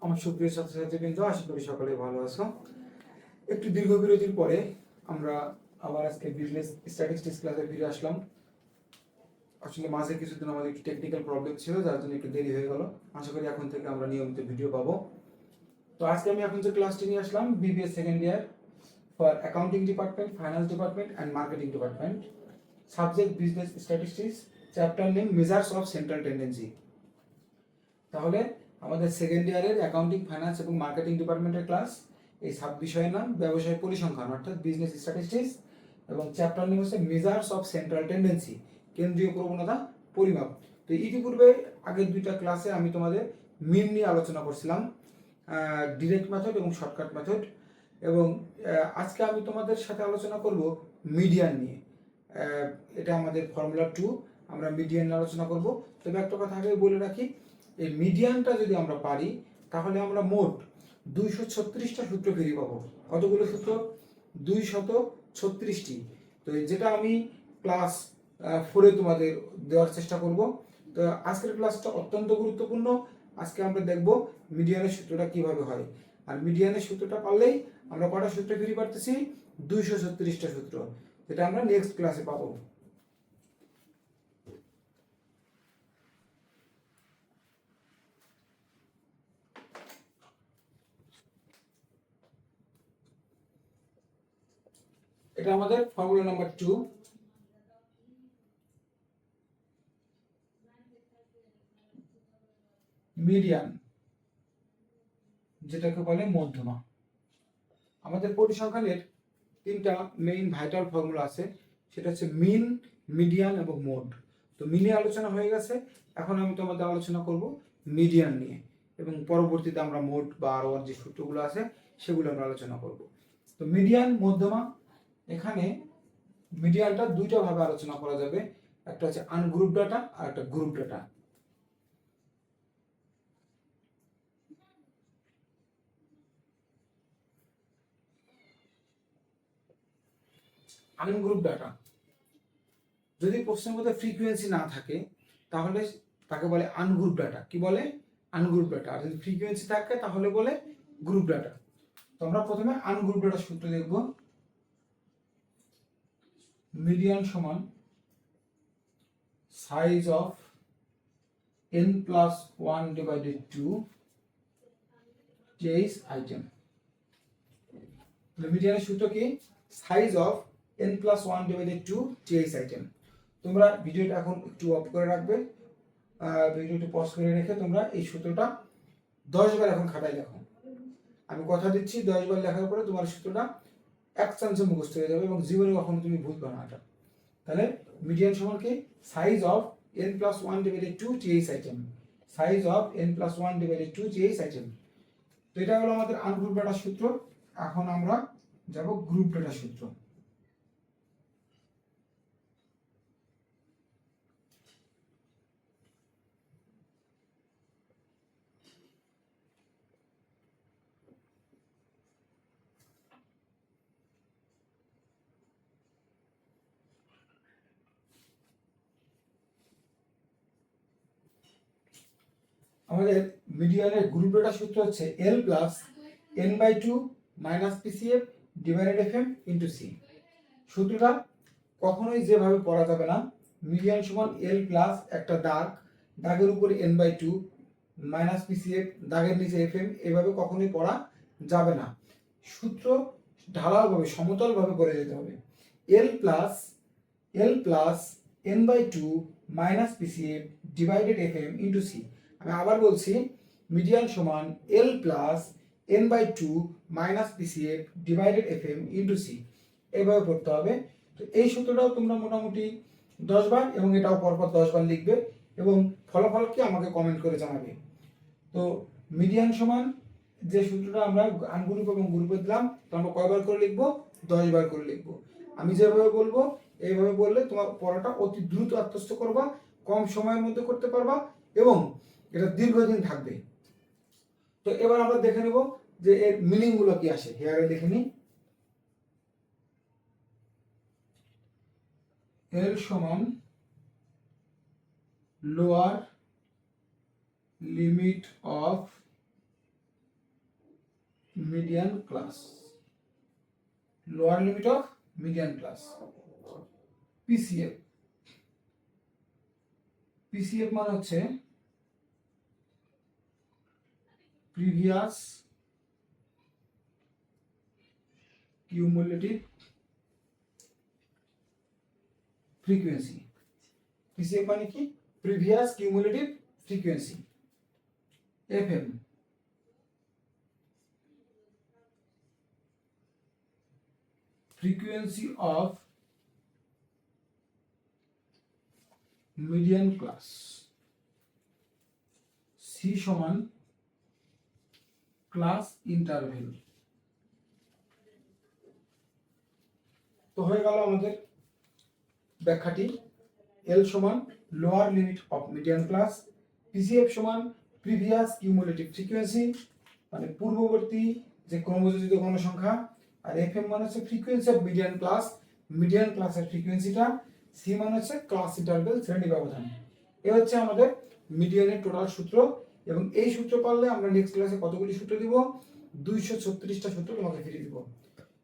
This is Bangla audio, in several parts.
আমার সুপ্রিয় ছাত্রছাত্রীবৃন্দ, আশা করি সকলে ভালো আছো। একটু দীর্ঘ বিরতির পরে আমরা আবার আজকে বিজনেস স্ট্যাটিস্টিক্স ক্লাসে ফিরে আসলাম। আসলে মাঝে কিছুদিন আমাদের একটু টেকনিক্যাল প্রবলেম ছিল, যার জন্য একটু দেরি হয়ে গেল। আশা করি এখন থেকে আমরা নিয়মিত ভিডিও পাবো। তো আজকে আমি এখন যে ক্লাসটি নিয়ে আসলাম, BBA second year for accounting department, finance department and marketing department, subject business statistics, chapter name measures of central tendency. তাহলে আমাদের সেকেন্ড ইয়ারের অ্যাকাউন্টিং, ফাইন্যান্স এবং মার্কেটিং ডিপার্টমেন্টের ক্লাস। এই সাব বিষয়ের নাম ব্যবসায় পরিসংখ্যান অর্থাৎ বিজনেস স্ট্যাটিস্টিক্স, এবং চ্যাপ্টার নেম হচ্ছে মেজার্স অফ সেন্ট্রাল টেন্ডেন্সি, কেন্দ্রীয় প্রবণতা পরিমাপ। তো ইতিপূর্বে আগের দুইটা ক্লাসে আমি তোমাদের মিন নিয়ে আলোচনা করছিলাম, ডিরেক্ট মেথড এবং শর্টকাট মেথড, এবং আজকে আমি তোমাদের সাথে আলোচনা করব মিডিয়ান নিয়ে। এটা আমাদের ফর্মুলা 2, আমরা মিডিয়ান নিয়ে আলোচনা করব। তবে একটা কথা আগে বলে রাখি, এই মিডিয়ানটা যদি আমরা পারি তাহলে আমরা মোট 236টা সূত্র ফিরে পাবো। কতগুলো সূত্র? 236টি। তো যেটা আমি ক্লাস 4-এ তোমাদের দেওয়ার চেষ্টা করব। তো আজকের ক্লাসটা অত্যন্ত গুরুত্বপূর্ণ। আজকে আমরা দেখব মিডিয়ানের সূত্রটা কিভাবে হয়। আর মিডিয়ানের সূত্রটা পারলেই আমরা কটা সূত্র ফিরে পারতেছি? 236টা সূত্র, যেটা আমরা নেক্সট ক্লাসে পাবো। এটা আমাদের ফর্মুলা নাম্বার 2। মিডিয়ান, যেটাকে বলে মধ্যমা। আমাদের পরিসংখ্যানের তিনটা মেইন ভাইটাল ফর্মুলা আছে, সেটা হচ্ছে মিন, মিডিয়ান এবং মোড। তো মিনে আলোচনা হয়ে গেছে, এখন আমি তোমাদের আলোচনা করব মিডিয়ান নিয়ে, এবং পরবর্তীতে আমরা মোড বা আরও যে সূত্রগুলো আছে সেগুলো আমরা আলোচনা করব। তো মিডিয়ান, মধ্যমা, এখানে মিডিয়ানটা দুইটা ভাবে আলোচনা করা যাবে, একটা হচ্ছে আনগ্রুপ ডাটা আর একটা গ্রুপ ডাটা। আনগ্রুপ ডাটা, যদি প্রশ্নের মধ্যে ফ্রিকোয়েন্সি না থাকে তাহলে তাকে বলে আনগ্রুপ ডাটা। কি বলে? Ungroup data. আর যদি ফ্রিকোয়েন্সি থাকে তাহলে বলে গ্রুপ ডাটা। তো আমরা প্রথমে আনগ্রুপ ডাটা সূত্র দেখব। মিডিয়ান সমান সাইজ অফ n+1 ডিভাইডেড 2 চেইস আইটেম। মিডিয়ানের সূত্র কি? সাইজ অফ n+1 ডিভাইডেড 2 চেইস আইটেম। তোমরা ভিডিওটা এখন একটু অফ করে রাখবে, ভিডিওটি পজ করে রেখে তোমরা এই সূত্রটা 10 বার এখন খাতায় লেখো। আমি কথা দিচ্ছি 10 বার লেখার পরে তোমার সূত্রটা এক চান্সে মুখস্থ হয়ে যাবে এবং জীবনে কখনো তুমি ভুলবে না এটা। তাহলে মিডিয়ান সমান কি? সাইজ অফ n+1 ডিভাইডেড 2 চেইস item. Size of n+1 divided 2 চেইস আইটেম। তো এটা হলো আমাদের আনগ্রুপ ডাটা সূত্র। এখন আমরা যাব গ্রুপ ডাটা সূত্র। আমাদের মিডিয়ানের গ্রুপ ডাটা সূত্র হচ্ছে L plus n/2 minus PCF divided FM into C। সূত্রটা কখনোই যেভাবে পড়া যাবে না। মিডিয়ান সমান L প্লাস একটা দাগ, দাগের উপরে n/2 মাইনাস PCF, দাগের নিচে FM, এভাবে কখনোই পড়া যাবে না। সূত্র ঢালাওভাবে সমতলভাবে করে যেতে হবে। L plus n/2 minus PCF divided FM into C। আমি আবার বলছি, মিডিয়ান সমান L plus n/2 minus PCF divided FM into C, এইভাবে পড়তে হবে। তো এই সূত্রটাও তোমরা মোটামুটি 10 বার এবং এটাও পরপর 10 বার লিখবে এবং ফলাফলকে আমাকে কমেন্ট করে জানাবে। তো মিডিয়ান সমান যে সূত্রটা আমরা আনগ্রুপ এবং গ্রুপে দিলাম, তো আমরা কয়বার করে লিখবো? 10 বার করে লিখবো। আমি যেভাবে বলবো এইভাবে বললে তোমার পড়াটা অতি দ্রুত আত্মস্থ করবা, কম সময়ের মধ্যে করতে পারবা এবং এটা দীর্ঘদিন থাকবে। তো এবার আমরা দেখে নেব যে এর মিনিং গুলো কি আসে। হেয়ারে দেখে নিই। L সমান lower limit of median class, lower limit of median class. PCF, PCF মানে হচ্ছে প্রিভিয়াস কিউমুলেটিভ ফ্রিকোয়েন্সি। পিসিএফ মানে কি? Previous cumulative frequency. FM, frequency of median class। C সমান ক্লাস ইন্টারভেল। তো হয়ে গেল আমাদের ব্যাখ্যাটি। এল সমান lower limit of median class, PCF সমান প্রিভিয়াস কিউমুলেটিভ ফ্রিকোয়েন্সি মানে পূর্ববর্তী যে ক্রমযোজিত গণসংখ্যা, আর এফএম মানে হচ্ছে frequency of median class, median ক্লাসের ফ্রিকোয়েন্সিটা, সি মানে হচ্ছে ক্লাস ইন্টারভেল শ্রেণী ব্যবধান। এ হচ্ছে আমাদের মিডিয়ানের টোটাল সূত্র। এবং এই সূত্র পারলে আমরা নেক্সট ক্লাসে কতগুলি সূত্র দিব? 236টা সূত্র তোমাকে ফিরিয়ে দিব।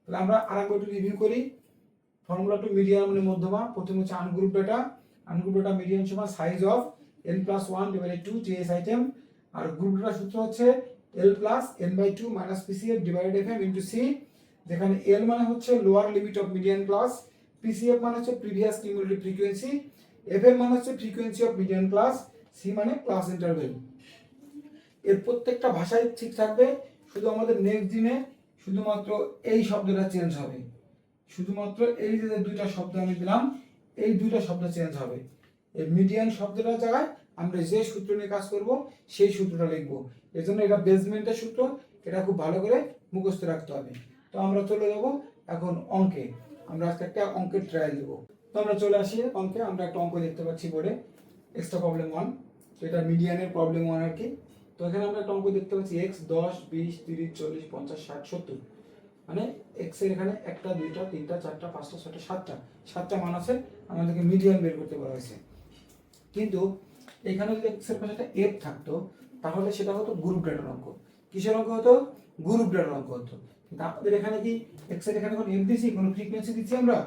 তাহলে আমরা আরেকবার একটু রিভিউ করি। ফর্মুলা টু মিডিয়ান মানে মধ্যমা। প্রথম হচ্ছে ungroup data, ungroup data median সমান সাইজ অফ n+1 ডিভাইডেড 2 টিএস আইটেম। আর গ্রুপ ডাটা সূত্র হচ্ছে l plus n/2 minus PCF divided FM into c, যেখানে এল মানে হচ্ছে lower limit of median class, PCF মানে হচ্ছে প্রিভিয়াস কিউমুলেটিভ ফ্রিকোয়েন্সি, এফএম মানে হচ্ছে frequency of median class, c মানে ক্লাস ইন্টারভেল। এর প্রত্যেকটা ভাষায় ঠিক থাকবে, শুধু আমাদের নেক্সট দিনে শুধুমাত্র এই শব্দটা চেঞ্জ হবে। শুধুমাত্র এই যে দুইটা শব্দ আমি দিলাম, এই দুইটা শব্দ চেঞ্জ হবে। এই মিডিয়ান শব্দটার জায়গায় আমরা যে সূত্র নিয়ে কাজ করব সেই সূত্রটা লিখবো। এজন্য এটা বেসমেন্টের সূত্র, এটা খুব ভালো করে মুখস্থ রাখতে হবে। তো আমরা চলে যাব এখন অঙ্কে। আমরা আজকে একটা অঙ্কের ট্রায়াল দেবো। তো আমরা চলে আসি অঙ্কে। আমরা একটা অঙ্ক দেখতে পাচ্ছি বোর্ডে, এক্সট্রা প্রবলেম 1। তো এটা মিডিয়ানের প্রবলেম 1 আর কি। তো এখানে আমরা একটা অঙ্ক দেখতে পাচ্ছি এক্স 10, 20, 30, 40, 50, 60, 70, মানে এক্স এর এখানে 1টা 2টা 3টা 4টা 5টা 6টা 7টা মান আছে, আমাদেরকে মিডিয়ান বের করতে বলা হয়েছে। কিন্তু এখানে যদি এক্স এর পাশে একটা এফ থাকতো তাহলে সেটা হতো গ্রুপ ডাটার অঙ্ক। কিসের অঙ্ক হতো? গ্রুপ ডাটার অঙ্ক হতো। কিন্তু আমাদের এখানে কি এক্স এর এখানে কোনো এফ দিছি, কোনো ফ্রিকোয়েন্সি দিচ্ছি? আমরা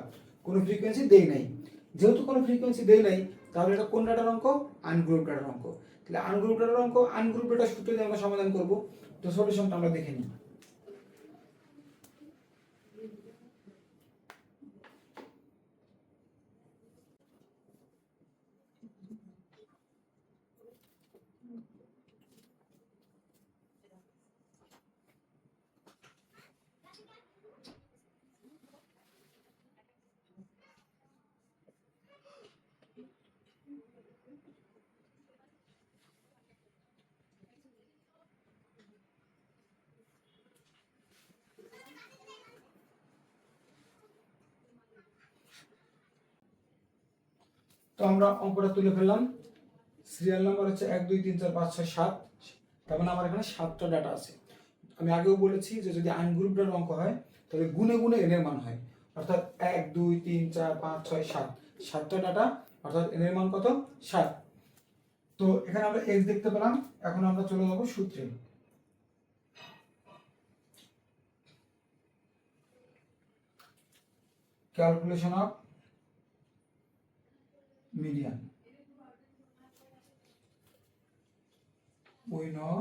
কোনো ফ্রিকোয়েন্সি দেই নাই। যেহেতু কোনো ফ্রিকোয়েন্সি দেই নাই, তাহলে এটা কোন ডাটার অঙ্ক? আনগ্রুপ ডাটার অঙ্ক। তাহলে আনগ্রুপ ডাটার অঙ্ক, আনগ্রুপ ডাটার সূত্র দিয়ে আমরা সমাধান করব। তো সলিউশনটা আমরা দেখে নিই। তো আমরা অঙ্কটা তুলে ফেললাম। সিরিয়াল নাম্বার হচ্ছে 1 2 3 4 5 6 7। তার মানে আমার এখানে 7টা ডাটা আছে। আমি আগেও বলেছি যে যদি আনগ্রুপ ডাটার অঙ্ক হয় তাহলে গুণে গুণে এন এর মান হয়, অর্থাৎ 1 2 3 4 5 6 7, 7টা ডাটা, অর্থাৎ এন এর মান কত? 7। তো এখানে আমরা এক্স দেখতে পেলাম। এখন আমরা চলে যাব সূত্রে। Calculation of median. We know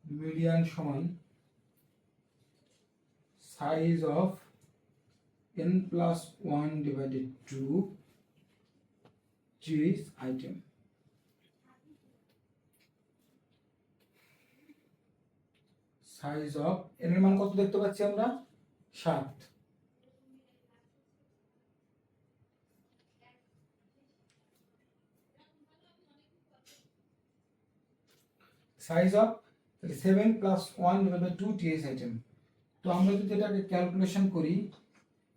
median সমান size of n+1 divided 2 choice item. Size of n এর মান কত দেখতে পাচ্ছি আমরা? 7। সাইজ অফ 7 + 1 / 2 টিএস আইটেম। তো আমরা যদি এটাকে ক্যালকুলেশন করি,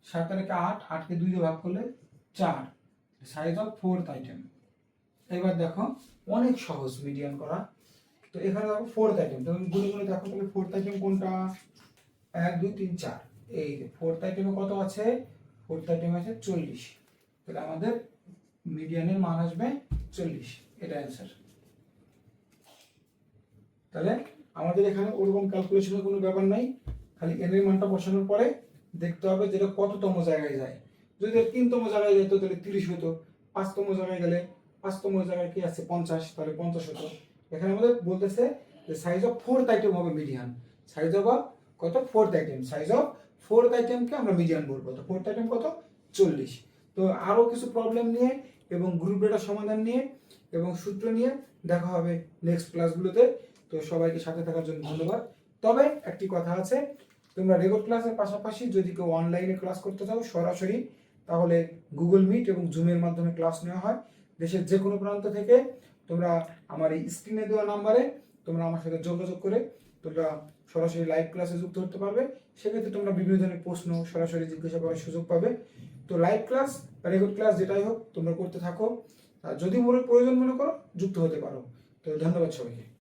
7 আর 8, 8 কে 2 দিয়ে ভাগ করলে 4, সাইজ অফ 4th আইটেম। এবার দেখো অনেক সহজ মিডিয়ান করা। তো এখানে দেখো 4th আইটেম, তুমি গুণে গুণে দেখো তাহলে 4th আইটেম কোনটা? 1 2 3 4। এই যে 4th আইটেমে কত আছে? 4th আইটেমে আছে 40। তাহলে আমাদের মিডিয়ানের মান আসবে 40। এটা অ্যান্সার। তাহলে আমাদের এখানে ওরকম ক্যালকুলেশনের কোনো ব্যাপার নাই, খালি এন এর মানটা বসানোর পরে দেখতে হবে যেটা কততম জায়গায় যায়। যদি 3তম জায়গায় যেত তাহলে 30 হতো, 5তম জায়গায় গেলে 5তম জায়গায় কি আছে 50, তাহলে 50 হতো। এখানে আমাদের বলতেছে যে সাইজ অফ 4th আইটেম হবে মিডিয়ান, সাইজ অফ কত 4th item, size of 4th আইটেমকে আমরা মিডিয়ান বলবো। তো 4th আইটেম কত 40। তো আরো কিছু প্রবলেম নিয়ে এবং গ্রুপ ডেটা সমাধান নিয়ে এবং সূত্র নিয়ে দেখা হবে নেক্সট ক্লাসগুলোতে। তো সবাইকে সাথে থাকার জন্য ধন্যবাদ। তবে একটি কথা আছে, তোমরা রেকর্ড ক্লাসের পাশাপাশি যদি কেউ অনলাইনে ক্লাস করতে চাও সরাসরি, তাহলে গুগল মিট এবং জুমের মাধ্যমে ক্লাস নেওয়া হয়। দেশের যে কোনো প্রান্ত থেকে তোমরা আমার এই স্ক্রিনে দেওয়া নাম্বারে তোমরা আমার সাথে যোগাযোগ করে তোমরা সরাসরি লাইভ ক্লাসে যুক্ত হতে পারবে। সেক্ষেত্রে তোমরা বিভিন্ন ধরনের প্রশ্ন সরাসরি জিজ্ঞাসা করার সুযোগ পাবে। তো লাইভ ক্লাস বা রেকর্ড ক্লাস যেটাই হোক তোমরা করতে থাকো, আর যদি প্রয়োজন মনে করো যুক্ত হতে পারো। তো ধন্যবাদ সবাইকে।